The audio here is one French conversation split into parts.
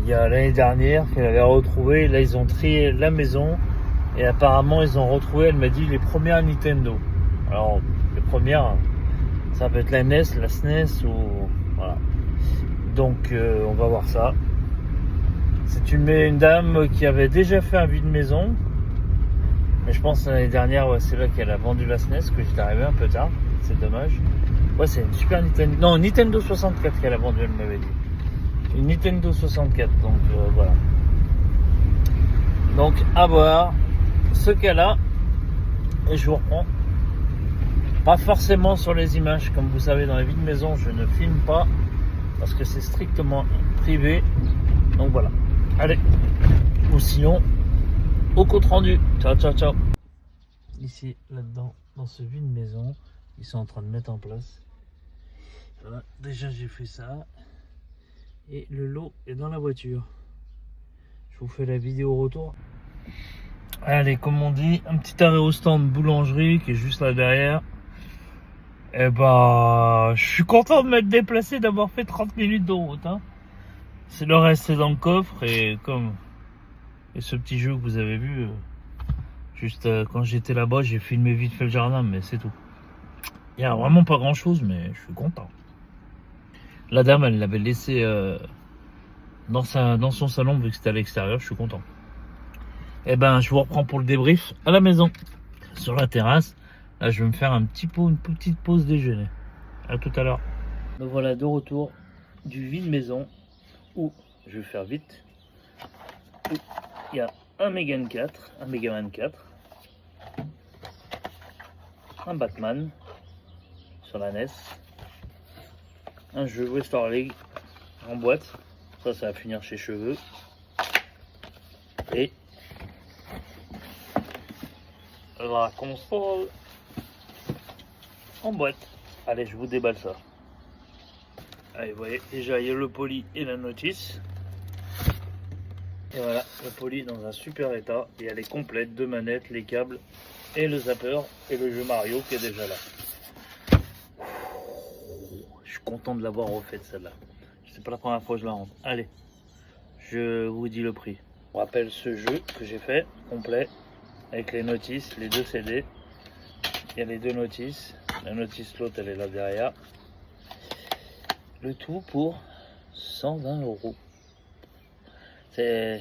il y a l'année dernière qu'elle avait retrouvé. Là, ils ont trié la maison et apparemment, ils ont retrouvé, elle m'a dit, les premières Nintendo. Alors, les premières, ça peut être la NES, la SNES ou voilà. Donc, on va voir ça. C'est une dame qui avait déjà fait un vide maison. Mais je pense que l'année dernière, ouais, c'est là qu'elle a vendu la SNES, que j'étais arrivé un peu tard. C'est dommage. Ouais, c'est une Super Nintendo. Non, Nintendo 64 qu'elle a vendu, elle m'avait dit. Une Nintendo 64, donc voilà. Donc à voir ce qu'elle a. Et je vous reprends. Pas forcément sur les images, comme vous savez, dans les vides maison, je ne filme pas. Parce que c'est strictement privé. Donc voilà. Allez. Ou sinon, au compte rendu. Ciao, ciao, ciao. Ici, là-dedans, dans ce vide maison, ils sont en train de mettre en place. Voilà, déjà j'ai fait ça. Et le lot est dans la voiture. Je vous fais la vidéo retour. Allez, comme on dit, un petit arrêt au stand boulangerie qui est juste là derrière. Et bah, je suis content de m'être déplacé, d'avoir fait 30 minutes de route. Hein. C'est le reste, c'est dans le coffre. Et comme et ce petit jeu que vous avez vu, juste quand j'étais là-bas, j'ai filmé vite fait le jardin, mais c'est tout. Il n'y a vraiment pas grand-chose, mais je suis content. La dame, elle l'avait laissé dans son salon, vu que c'était à l'extérieur, je suis content. Et ben, je vous reprends pour le débrief à la maison, sur la terrasse. Là, je vais me faire une petite pause déjeuner. À tout à l'heure. Me voilà de retour du vide maison où je vais faire vite. Où il y a un Megaman 4, un Batman sur la NES, un jeu Western League en boîte. Ça va finir chez Cheveux. Et la console en boîte. Allez, je vous déballe ça. Allez, vous voyez, déjà il y a le poly et la notice. Et voilà, le poly dans un super état. Et elle est complète, 2 manettes, les câbles et le zapper et le jeu Mario qui est déjà là. Je suis content de l'avoir refait celle-là. C'est pas la première fois que je la rentre. Allez, je vous dis le prix. Je vous rappelle ce jeu que j'ai fait, complet, avec les notices, les 2 CD. Il y a les 2 notices. La notice, l'autre, elle est là derrière. Le tout pour 120 €.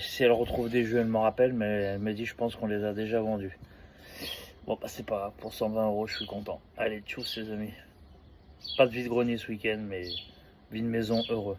Si elle retrouve des jeux, elle me rappelle, mais elle me dit, je pense qu'on les a déjà vendus. Bon, bah c'est pas grave, pour 120 €, je suis content. Allez, tchuss les amis. Pas de vide-grenier ce week-end, mais vide maison heureux.